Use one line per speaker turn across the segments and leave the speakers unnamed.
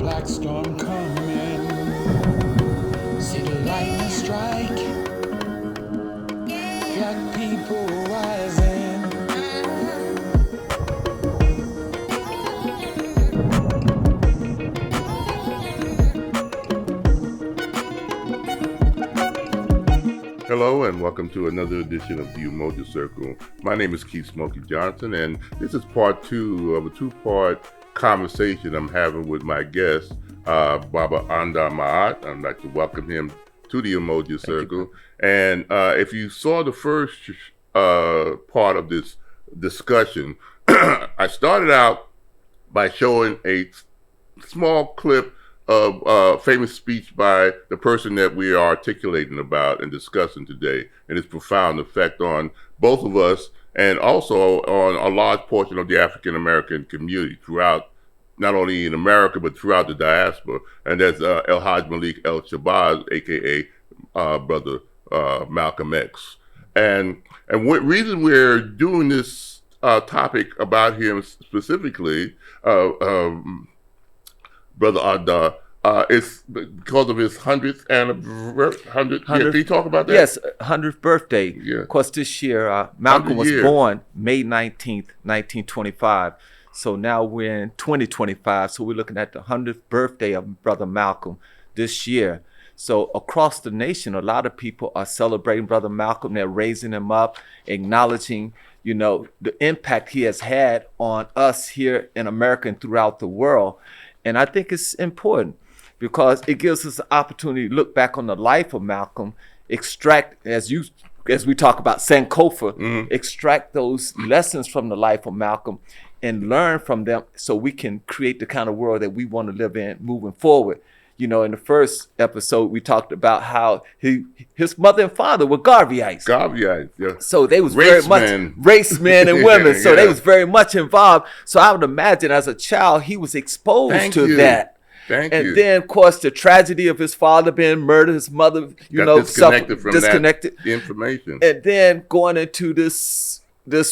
black storm coming. See the lightning strike. Black people rising.
Hello and welcome to another edition of the Umoja Circle. My name is Keith Smokey Johnson, and this is part two of a two-part conversation I'm having with my guest, Baba Andar Maat. I'd like to welcome him to the Umoja Circle. And if you saw the first part of this discussion, I started out by showing a small clip of a famous speech by the person that we are articulating about and discussing today, and its profound effect on both of us and also on a large portion of the African American community throughout, not only in America, but throughout the diaspora. And that's El Haj Malik El Shabazz, aka Brother Malcolm X. And what reason we're doing this topic about him specifically, Brother Andar, it's because of his 100th anniversary. 100. Can you talk about that?
Yes, 100th birthday.
Yeah.
Of course, this year, Malcolm was born May 19th, 1925. So now we're in 2025. So we're looking at the 100th birthday of Brother Malcolm this year. So across the nation, a lot of people are celebrating Brother Malcolm. They're raising him up, acknowledging, the impact he has had on us here in America and throughout the world. And I think it's important because it gives us the opportunity to look back on the life of Malcolm, extract, as we talk about Sankofa, extract those lessons from the life of Malcolm and learn from them so we can create the kind of world that we want to live in moving forward. In the first episode, we talked about how his mother and father were Garveyites.
Yeah.
So they was very much race men and women. So they was very much involved. So I would imagine as a child, he was exposed to that. And then, of course, the tragedy of his father being murdered, his mother,
disconnected from
that
information.
And then going into this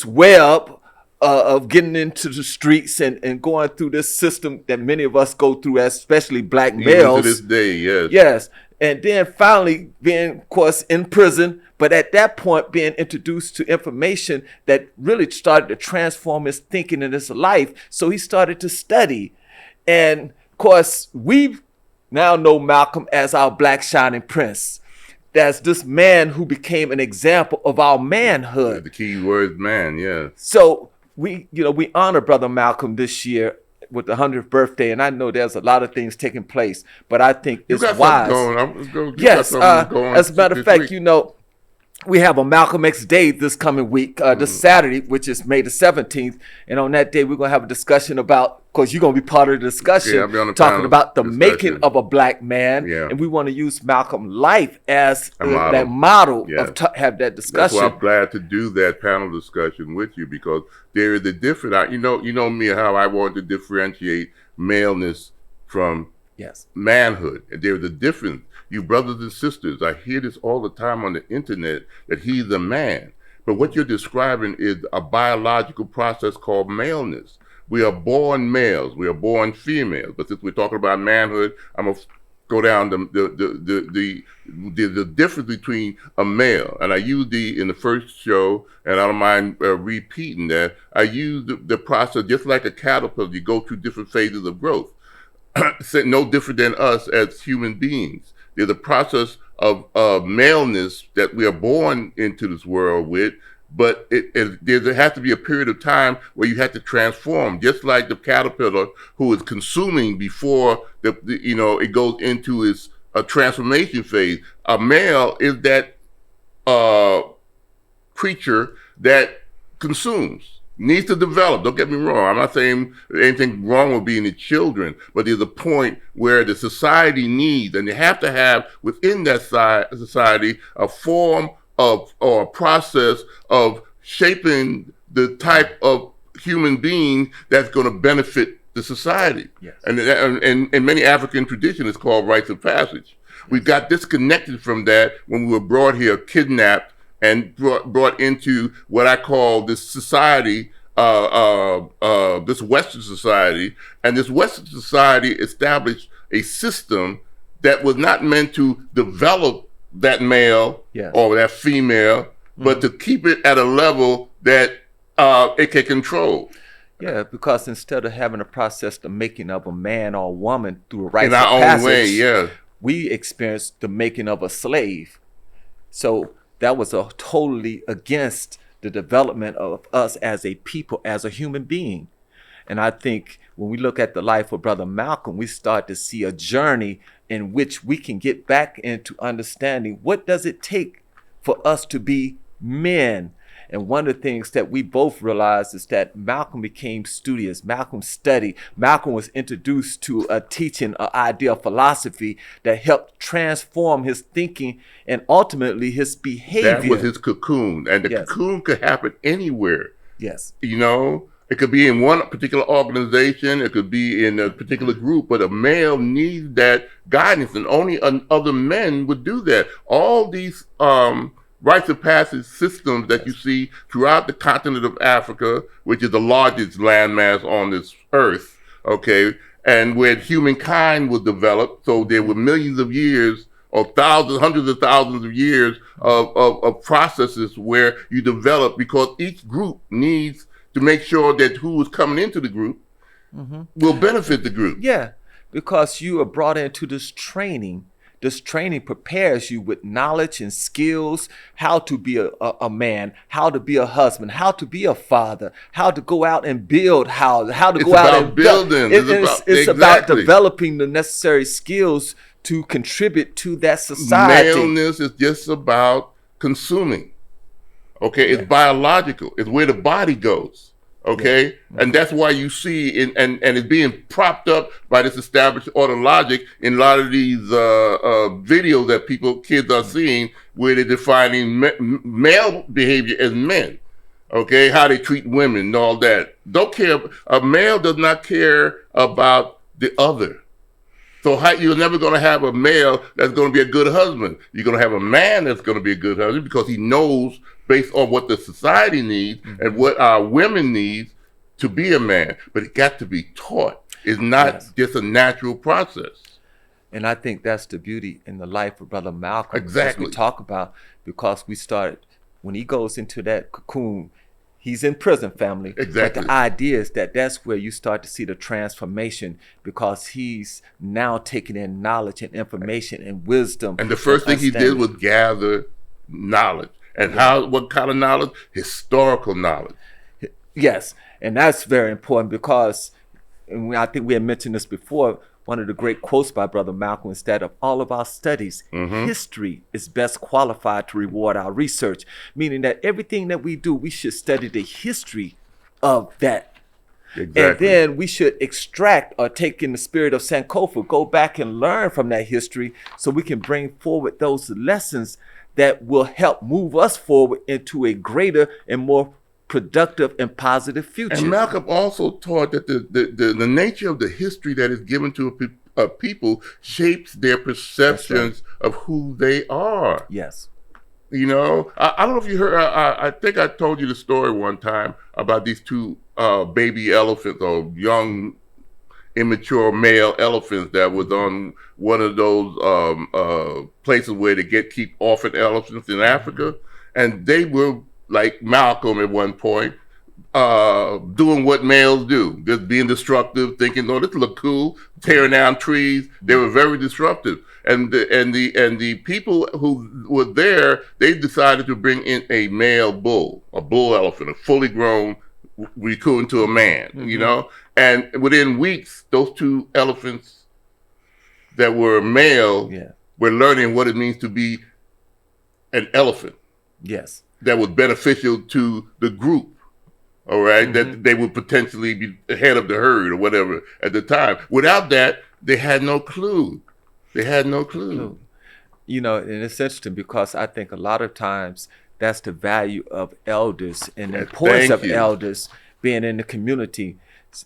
web of getting into the streets and going through this system that many of us go through, especially black males.
Even to this day, yes.
Yes. And then finally being, of course, in prison, but at that point being introduced to information that really started to transform his thinking and his life. So he started to study. And, of course, we now know Malcolm as our Black Shining Prince. That's this man who became an example of our manhood.
Yeah, the key word, man, yeah.
So we honor Brother Malcolm this year with the 100th birthday, and I know there's a lot of things taking place, but I think it's wise. Yes, as a matter of fact, we have a Malcolm X Day this coming week, this Saturday, which is May the 17th, and on that day we're going to have a discussion about, of course, you're going to be part of the discussion, talking about the making of a black man, and we want to use Malcolm's life as that model of have that discussion.
That's why I'm glad to do that panel discussion with you, because there is a different, you know me, how I want to differentiate maleness from manhood, and there is a difference. You brothers and sisters, I hear this all the time on the internet that he's a man. But what you're describing is a biological process called maleness. We are born males, we are born females. But since we're talking about manhood, I'm gonna go down the difference between a male. And I used in the first show, and I don't mind repeating that. I used the process just like a caterpillar. You go through different phases of growth. No different than us as human beings. There's a process of maleness that we are born into this world with, but there has to be a period of time where you have to transform, just like the caterpillar who is consuming before it goes into its transformation phase. A male is that creature that consumes. Needs to develop. Don't get me wrong. I'm not saying anything wrong with being the children, but there's a point where the society needs, and they have to have within that society a form of or a process of shaping the type of human being that's going to benefit the society.
Yes.
And in many African traditions, it's called rites of passage. We got disconnected from that when we were brought here, kidnapped, and brought into what I call this society this Western society, and this Western society established a system that was not meant to develop that male or that female, but to keep it at a level that it can control.
Yeah, because instead of having a process the making of a man or a woman through a rites
in our
of
own
passage,
way,
we experienced the making of a slave. So that was totally against the development of us as a people, as a human being. And I think when we look at the life of Brother Malcolm, we start to see a journey in which we can get back into understanding what does it take for us to be men. And one of the things that we both realized is that Malcolm became studious. Malcolm studied. Malcolm was introduced to a teaching, an idea of philosophy that helped transform his thinking and ultimately his behavior.
That was his cocoon. And the cocoon could happen anywhere.
Yes.
You know, it could be in one particular organization. It could be in a particular group. But a male needs that guidance. And only other men would do that. All these rites of passage systems that you see throughout the continent of Africa, which is the largest landmass on this earth, okay, and where humankind was developed. So there were millions of years or thousands, hundreds of thousands of years of processes where you develop, because each group needs to make sure that who is coming into the group will benefit the group.
Yeah, because you are brought into this training. This training prepares you with knowledge and skills, how to be a man, how to be a husband, how to be a father, how to go out and build houses, how to go out and
building.
It's about developing the necessary skills to contribute to that society.
Maleness is just about consuming. Okay, it's biological. It's where the body goes. Okay, and that's why you see and it's being propped up by this established order logic in a lot of these videos that kids are seeing, where they're defining male behavior as men. Okay, how they treat women and all that. Don't care. A male does not care about the other. So you're never going to have a male that's going to be a good husband. You're going to have a man that's going to be a good husband because he knows, based on what the society needs and what our women need, to be a man. But it got to be taught. It's not just a natural process.
And I think that's the beauty in the life of Brother Malcolm.
Exactly.
As we talk about, because we started, when he goes into that cocoon, he's in prison, family.
Exactly.
But the idea is that that's where you start to see the transformation, because he's now taking in knowledge and information and wisdom.
And the first thing he did was gather knowledge. And what kind of knowledge? Historical knowledge.
Yes, and that's very important, because I think we had mentioned this before. One of the great quotes by Brother Malcolm is that of all of our studies, history is best qualified to reward our research, meaning that everything that we do, we should study the history of that. Exactly. And then we should extract, or take in the spirit of Sankofa, go back and learn from that history so we can bring forward those lessons that will help move us forward into a greater and more productive and positive future.
And Malcolm also taught that the nature of the history that is given to a people shapes their perceptions of who they are.
Yes.
You know, I don't know if you heard, I think I told you the story one time about these two baby elephants, or young, immature male elephants, that was on one of those places where they keep orphan elephants in Africa. And they were like Malcolm at one point, doing what males do, just being destructive, thinking, "Oh, this look cool," tearing down trees. They were very disruptive, and the people who were there, they decided to bring in a male bull, a bull elephant, a fully grown, recruiting to a man, you know. And within weeks, those two elephants that were male were learning what it means to be an elephant.
Yes.
That was beneficial to the group, all right? That they would potentially be the head of the herd or whatever at the time. Without that, they had no clue. They had no clue.
You know, and it's interesting, because I think a lot of times that's the value of elders and the importance of elders being in the community.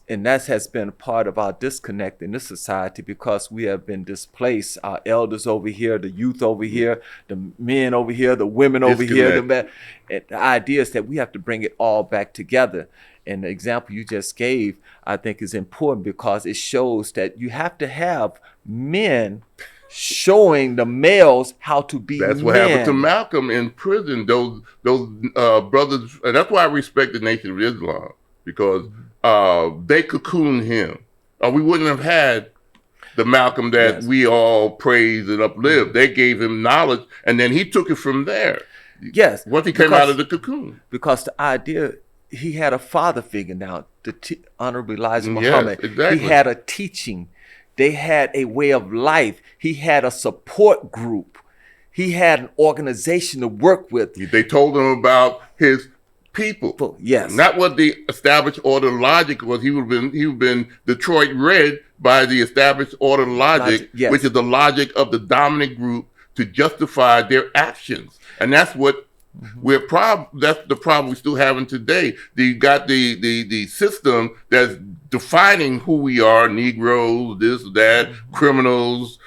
And that has been part of our disconnect in this society, because we have been displaced. Our elders over here, the youth over here, the men over here, the women over here. The idea is that we have to bring it all back together. And the example you just gave, I think, is important because it shows that you have to have men showing the males how to be
That's
men.
what happened to Malcolm in prison. Those brothers, and that's why I respect the Nation of Islam, because they cocooned him. We wouldn't have had the Malcolm that we all praise and uplift. They gave him knowledge, and then he took it from there.
Yes.
Once he came out of the cocoon.
Because the idea, he had a father figure now, Honorable Elijah Muhammad.
Yes, exactly.
He had a teaching. They had a way of life. He had a support group. He had an organization to work with.
They told him about his people.
Yes.
Not what the established order logic was. He would have been Detroit read by the established order logic,
yes.
which is the logic of the dominant group to justify their actions. And that's what that's the problem we're still having today. You got the system that's defining who we are, Negroes, this, that, criminals,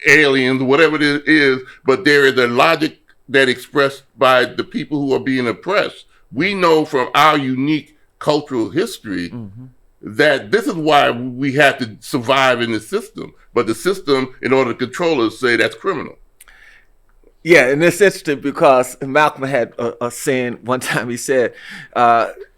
aliens, whatever it is, but there is a logic that expressed by the people who are being oppressed. We know from our unique cultural history that this is why we have to survive in the system. But the system, in order to control us, say that's criminal.
Yeah, and it's interesting because Malcolm had a saying one time. He said,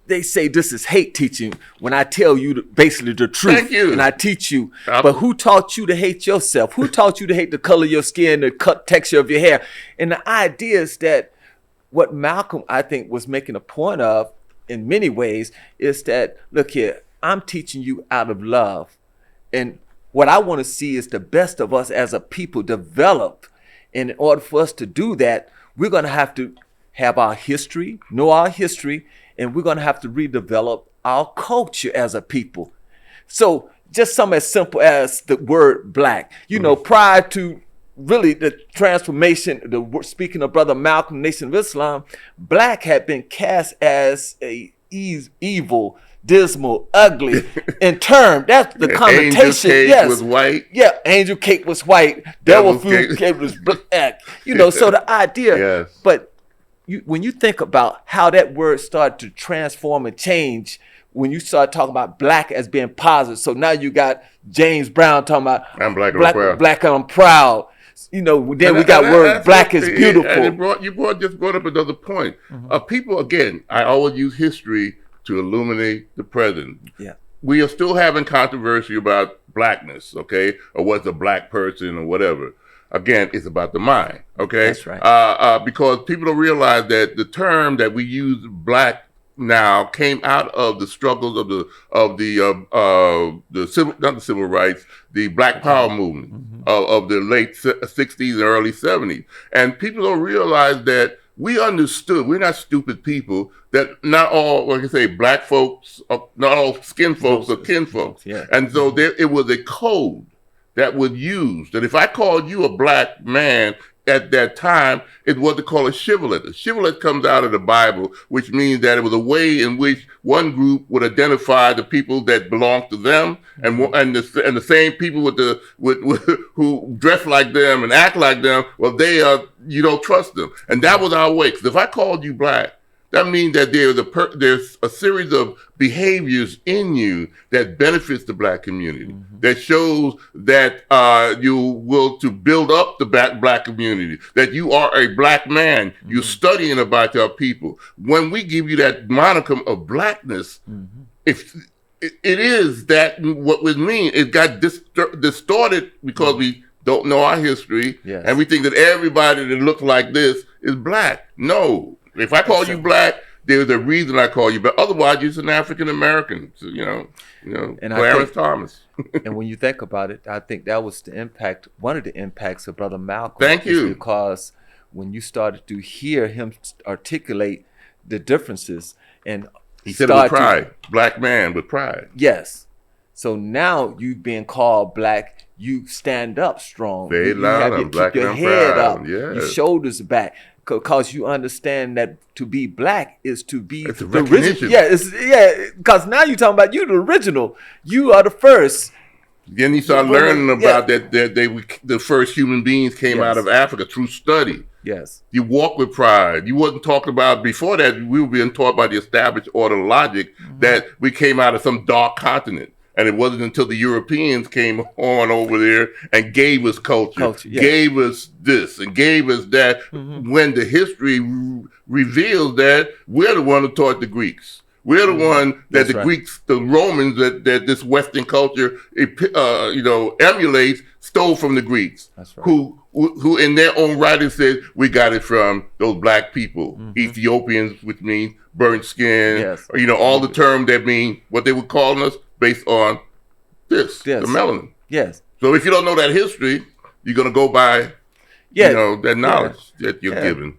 they say this is hate teaching when I tell you basically the truth.
Thank you.
And I teach you. But who taught you to hate yourself? Who taught you to hate the color of your skin, the texture of your hair? And the idea is that what Malcolm, I think, was making a point of in many ways is that, look here, I'm teaching you out of love. And what I want to see is the best of us as a people develop. And in order for us to do that, we're going to have our history, know our history, and we're going to have to redevelop our culture as a people. So just something as simple as the word black, prior to really the transformation, speaking of Brother Malcolm, Nation of Islam, black had been cast as a evil, dismal, ugly in term. That's the connotation.
Angel cake was white.
Yeah, angel cake was white. Devil food cake was black. So the idea.
Yes.
But when you think about how that word started to transform and change, when you start talking about black as being positive, so now you got James Brown talking about
I'm black and I'm proud.
Black and I'm proud. Then we got word black is beautiful.
And you brought up another point. People, again, I always use history to illuminate the present.
Yeah.
We are still having controversy about blackness, okay? Or what's a black person or whatever. Again, it's about the mind, okay?
That's right.
Because people don't realize that the term that we use, black, now came out of the struggles of the civil, not the civil rights, the Black Power movement of the late 60s and early 70s. And people don't realize that we understood, we're not stupid people, that not all, like I say, black folks, not all skin folks are kin folks.
Yeah.
And so it was a code that was used, that if I called you a black man at that time, it was to call a shibboleth. A shibboleth comes out of the Bible, which means that it was a way in which one group would identify the people that belonged to them, and the same people who dress like them and act like them. Well, you don't trust them, and that was our way. Because if I called you black, that means that there's a series of behaviors in you that benefits the black community, that shows that you will to build up the black community, that you are a black man, you're studying about your people. When we give you that monicum of blackness, if it is that what we mean, it got distorted because we don't know our history, and we think that everybody that looks like this is black. No. If I call you black, there's a reason I call you black. Otherwise, you're just an African American. So, and Clarence Thomas.
And when you think about it, I think that was the impact. One of the impacts of Brother Malcolm.
Thank you.
Because when you started to hear him articulate the differences, and
he said it with pride, black man with pride.
Yes. So now you being called black, you stand up strong.
Very loud. I'm black and I'm proud.
Keep your head up.
Yes.
Your shoulders back. Because you understand that to be black is to be
the original.
Because now you're talking about you the original. You are the first.
Then you start learning about that the first human beings came out of Africa through study.
Yes.
You walk with pride. You wasn't talking about, before that, we were being taught by the established order logic that we came out of some dark continent. And it wasn't until the Europeans came on over there and gave us culture, gave us this and gave us that, when the history reveals that we're the one who taught the Greeks. We're the one that the Greeks, the Romans, that this Western culture, emulates, stole from the Greeks, who in their own writing said, we got it from those black people, Ethiopians, which means burnt skin, or, all the terms that mean what they were calling us based on the melanin.
Yes.
So if you don't know that history, you're going to go by, that knowledge that you're given.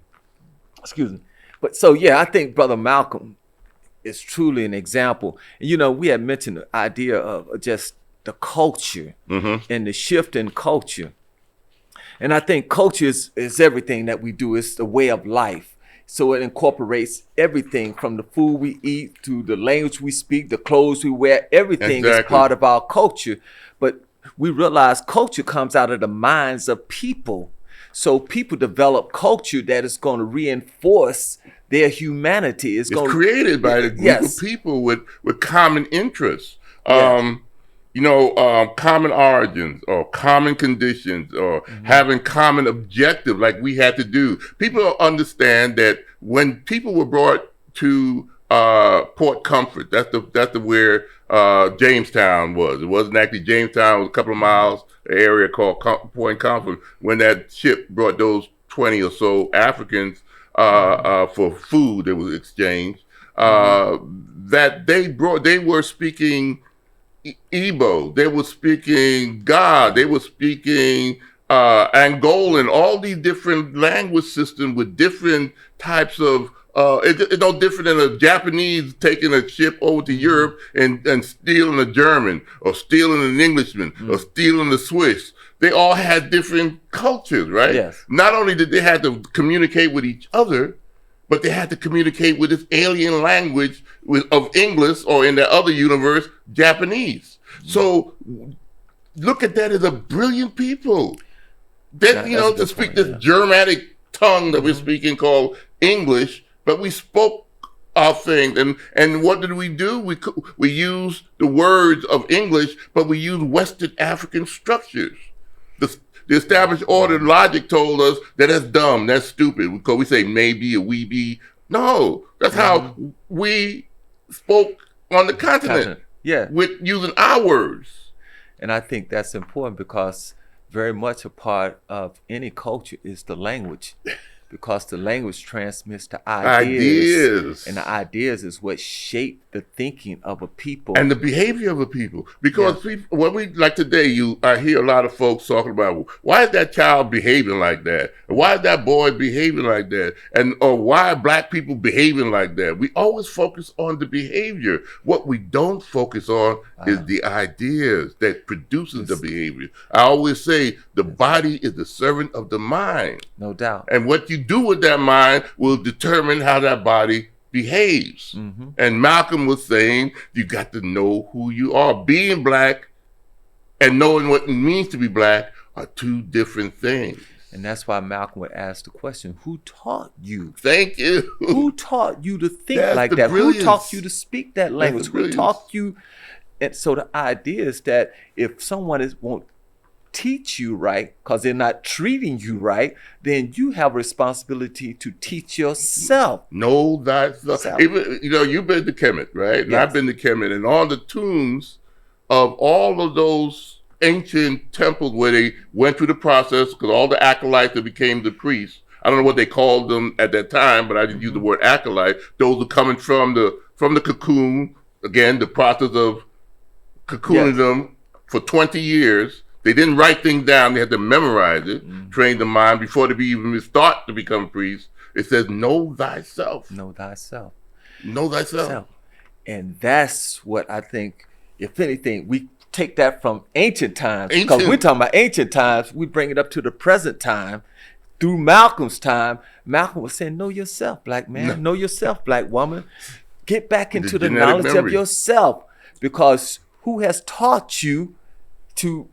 Excuse me. But so, I think Brother Malcolm is truly an example. And, we had mentioned the idea of just the culture and the shift in culture. And I think culture is everything that we do. It's the way of life. So it incorporates everything from the food we eat to the language we speak, the clothes we wear. Everything is part of our culture. But we realize culture comes out of the minds of people. So people develop culture that is going to reinforce their humanity. It's
created by a group of people with common interests. Common origins or common conditions or having common objectives like we had to do. People don't understand that when people were brought to Port Comfort, that's the where Jamestown was. It wasn't actually Jamestown. It was a couple of miles, an area called Port Comfort, when that ship brought those 20 or so Africans for food that was exchanged, that they were speaking Igbo, they were speaking God, they were speaking Angolan, all these different language systems with different types of, it's no different than a Japanese taking a ship over to Europe and stealing a German or stealing an Englishman or stealing a Swiss. They all had different cultures, right?
Yes.
Not only did they have to communicate with each other, but they had to communicate with this alien language of English, or in the other universe, Japanese. So look at that as a brilliant people. That, to speak this Germanic tongue that we're speaking called English, but we spoke our thing. And what did we do? We used the words of English, but we used Western African structures. The established order logic told us that that's dumb, that's stupid, because we say maybe or we be. No, that's how we spoke on the continent. With using our words.
And I think that's important because very much a part of any culture is the language. Because the language transmits the ideas. And the ideas is what shape the thinking of a people.
And the behavior of a people. Because people, when we, like today, I hear a lot of folks talking about, why is that child behaving like that? Why is that boy behaving like that? Or why are black people behaving like that? We always focus on the behavior. What we don't focus on is the ideas that produces the behavior. I always say the body is the servant of the mind.
No doubt.
And what you do with that mind will determine how that body behaves. And Malcolm was saying, you got to know who you are. Being black and knowing what it means to be black are two different things.
And that's why Malcolm would ask the question, who taught you?
Thank you.
Who taught you to think like that? Who taught you to speak that language? Who taught you? And so the idea is that if someone won't teach you right, because they're not treating you right, then you have a responsibility to teach yourself.
Know thyself. You've been to Kemet, right? And I've been to Kemet, and all the tombs of all of those ancient temples where they went through the process, because all the acolytes that became the priests, I don't know what they called them at that time, but I just use the word acolyte. Those are coming from the cocoon. Again, the process of cocooning them for 20 years. They didn't write things down. They had to memorize it, train the mind before they even start to become priests. It says, know thyself.
Know thyself.
Know thyself.
And that's what I think, if anything, we take that from ancient times. Because we're talking about ancient times. We bring it up to the present time. Through Malcolm's time, Malcolm was saying, know yourself, black man. Know yourself, black woman. Get back into the knowledge of yourself. Because who has taught you to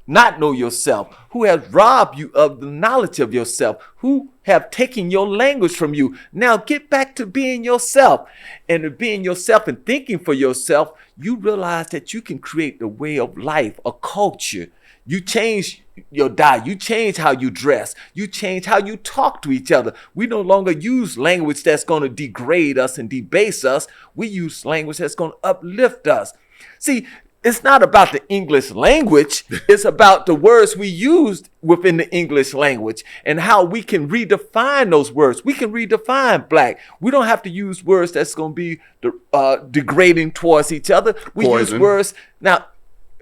not know yourself, who have robbed you of the knowledge of yourself, who have taken your language from you. Now get back to being yourself. And to being yourself and thinking for yourself, you realize that you can create a way of life, a culture. You change your diet. You change how you dress. You change how you talk to each other. We no longer use language that's going to degrade us and debase us. We use language that's going to uplift us. See, it's not about the English language. It's about the words we used within the English language and how we can redefine those words. We can redefine black. We don't have to use words that's going to be degrading towards each other. We
Poison.
use words. Now,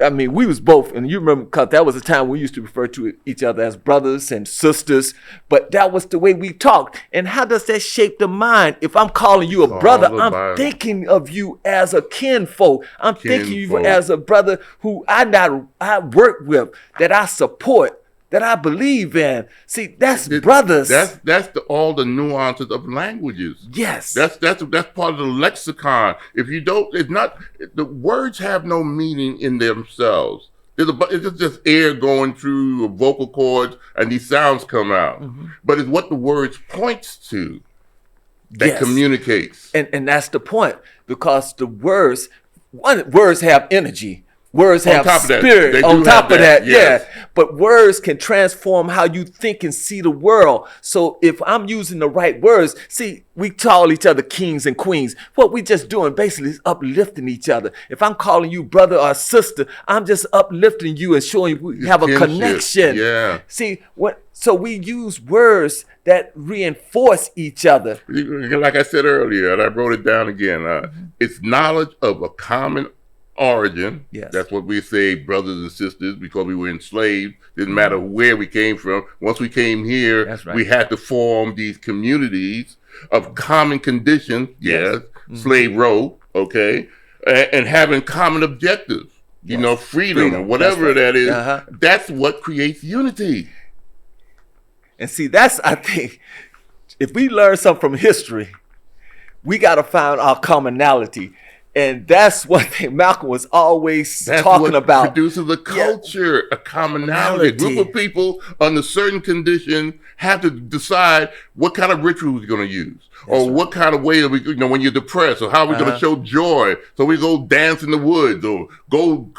I mean, we was both, and you remember, because that was a time we used to refer to each other as brothers and sisters, but that was the way we talked. And how does that shape the mind? If I'm calling you a brother, I'm thinking of you as a kinfolk. I'm thinking of you as a brother who I work with, that I support, that I believe in. See, that's brothers.
That's all the nuances of languages.
Yes.
That's part of the lexicon. If you don't, it's not, the words have no meaning in themselves. It's just air going through vocal cords and these sounds come out. Mm-hmm. But it's what the words points to that communicates.
And that's the point, because the words have energy. Words have spirit on top of that, yes. Yeah. But words can transform how you think and see the world. So if I'm using the right words, see, we call each other kings and queens. What we just doing basically is uplifting each other. If I'm calling you brother or sister, I'm just uplifting you and showing you we have a connection.
Yeah.
See, so we use words that reinforce each other.
Like I said earlier, and I wrote it down again, it's knowledge of a common origin.
Yes.
That's what we say, brothers and sisters, because we were enslaved. Didn't matter where we came from. Once we came here, we had to form these communities of common conditions. Yes. Slave row, okay, and having common objectives. You know, freedom, whatever that is. That's what creates unity.
And see, I think, if we learn something from history, we got to find our commonality. And that's one thing Malcolm was always talking about.
Produces a culture, a commonality. A group of people under certain conditions have to decide what kind of rituals you're going to use. Or what kind of way are we, when you're depressed, or how are we going to show joy? So we go dance in the woods, or go,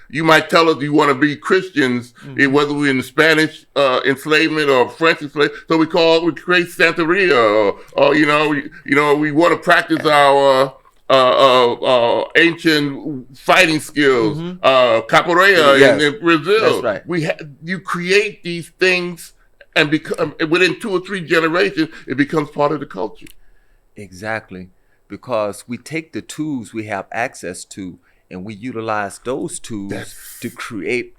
you might tell us you want to be Christians, whether we're in the Spanish enslavement or French enslavement. So we create Santeria, or we want to practice our ancient fighting skills, capoeira in Brazil.
That's right.
You create these things, and within 2 or 3 generations, it becomes part of the culture.
Exactly, because we take the tools we have access to, and we utilize those tools to create,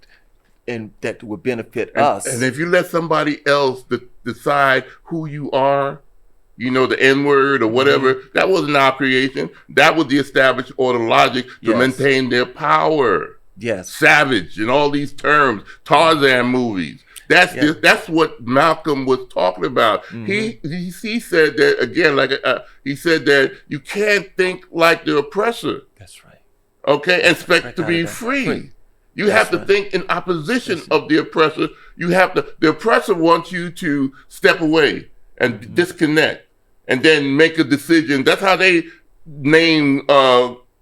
and that will benefit us.
And if you let somebody else decide who you are, the N-word or whatever, that wasn't our creation. That was the established order logic to maintain their power.
Yes.
Savage and all these terms, Tarzan movies. That's what Malcolm was talking about. He said that, again, he said that you can't think like the oppressor.
That's right.
Okay, and expect to be free. You have to think in opposition of the oppressor. The oppressor wants you to step away and disconnect, and then make a decision. That's how they name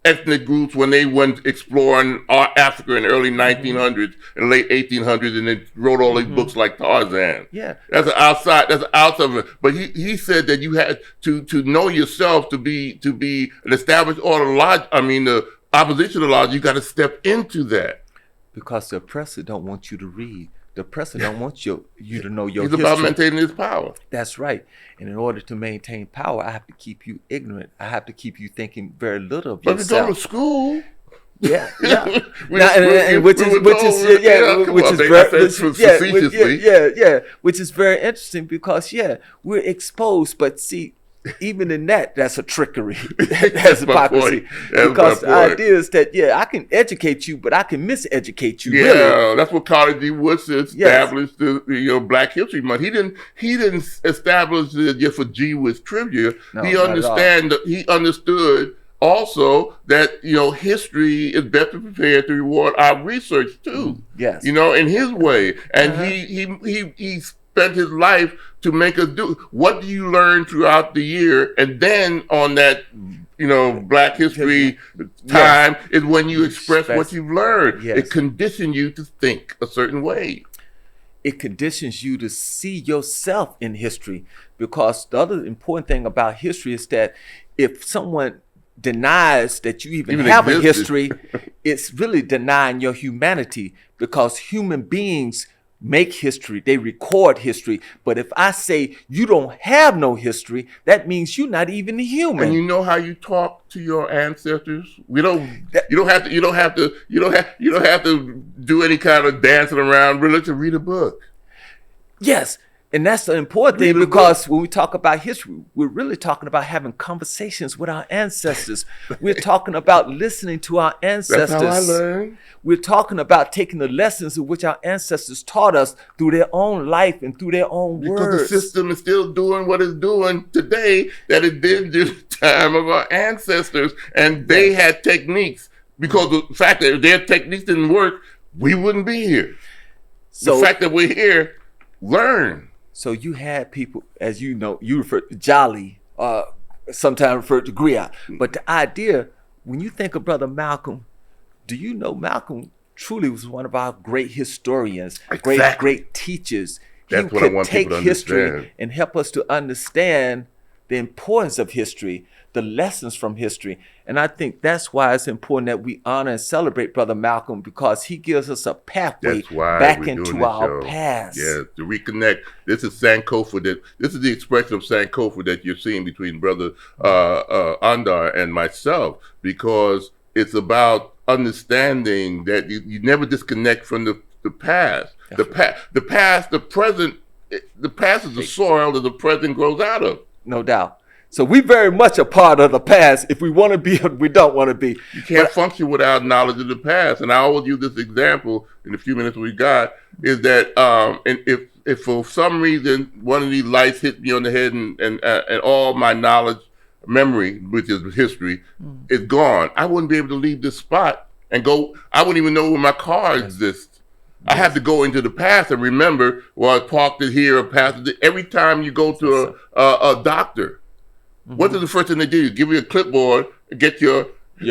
ethnic groups when they went exploring Africa in the early 1900s and late 1800s, and they wrote all these books like Tarzan.
Yeah,
that's outside of it. But he said that you had to know yourself to be an established order logic. The oppositional logic. You got to step into that,
because the oppressor don't want you to read. The oppressor don't want you to know your history.
He's about maintaining his power.
That's right. And in order to maintain power, I have to keep you ignorant. I have to keep you thinking very little of yourself.
But you go to school.
Yeah. Which is very interesting, because we're exposed. But see, even in that's a trickery. That's hypocrisy. Because the idea is that, I can educate you, but I can miseducate you.
Yeah,
really.
That's what Carter G. Woodson established the Black History Month. He didn't establish it just for G with trivia.
No,
he understood also that, history is better prepared to reward our research too.
Yes.
In his way. And he spent his life to make us do. What do you learn throughout the year? And then on that, Black History time is when you express what you've learned.
Yes.
It conditions you to think a certain way.
It conditions you to see yourself in history, because the other important thing about history is that if someone denies that you even have a history, it's really denying your humanity, because human beings make history, they record history. But if I say you don't have no history, that means you're not even human.
And you know how you talk to your ancestors? You don't have to do any kind of dancing around religion. Read a book.
Yes. And that's the important thing, because when we talk about history, we're really talking about having conversations with our ancestors. We're talking about listening to our ancestors.
That's how I learned.
We're talking about taking the lessons of which our ancestors taught us through their own life and through their own words.
Because the system is still doing what it's doing today that it did during the time of our ancestors. And they had techniques. Because the fact that if their techniques didn't work, we wouldn't be here. So the fact that we're here, learn.
So you had people, as you know, you refer to Jolly, sometimes referred to Griot. But the idea, when you think of Brother Malcolm, do you know Malcolm truly was one of our great historians, great teachers.
That's
he
what I
could
want
take
people to
history
understand.
And help us to understand the importance of history, the lessons from history. And I think that's why it's important that we honor and celebrate Brother Malcolm, because he gives us a pathway back into our past.
Yeah, to reconnect. This is Sankofa. This is the expression of Sankofa that you're seeing between Brother Andar and myself, because it's about understanding that you never disconnect from the past. The past, the present. The past is the soil that the present grows out of.
No doubt. So we very much a part of the past. If we want to be or we don't want to be.
You can't function without knowledge of the past. And I always use this example in the few minutes we got, is that and if for some reason one of these lights hit me on the head and all my memory, which is history, is gone, I wouldn't be able to leave this spot and go. I wouldn't even know where my car exists. I have to go into the past and remember, well, I parked it here or passed it. Every time you go to a doctor, what is the first thing they do? Give you a clipboard, get your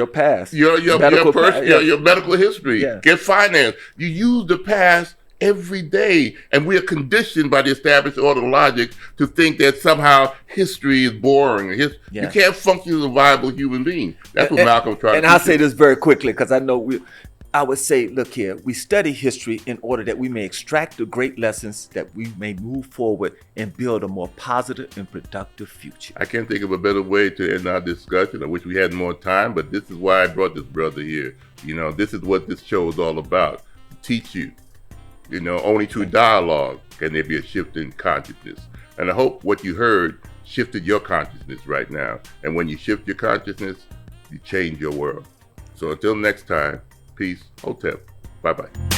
past,
your medical history, get finance. You use the past every day, and we are conditioned by the established order of logic to think that somehow history is boring. You can't function as a viable human being. That's what Malcolm tried to teach.
And I'll say this very quickly, because I know I would say, look here, we study history in order that we may extract the great lessons that we may move forward and build a more positive and productive future.
I can't think of a better way to end our discussion. I wish we had more time, but this is why I brought this brother here. This is what this show is all about. To teach you. Only through dialogue can there be a shift in consciousness. And I hope what you heard shifted your consciousness right now. And when you shift your consciousness, you change your world. So until next time, peace, Hotep. Bye-bye.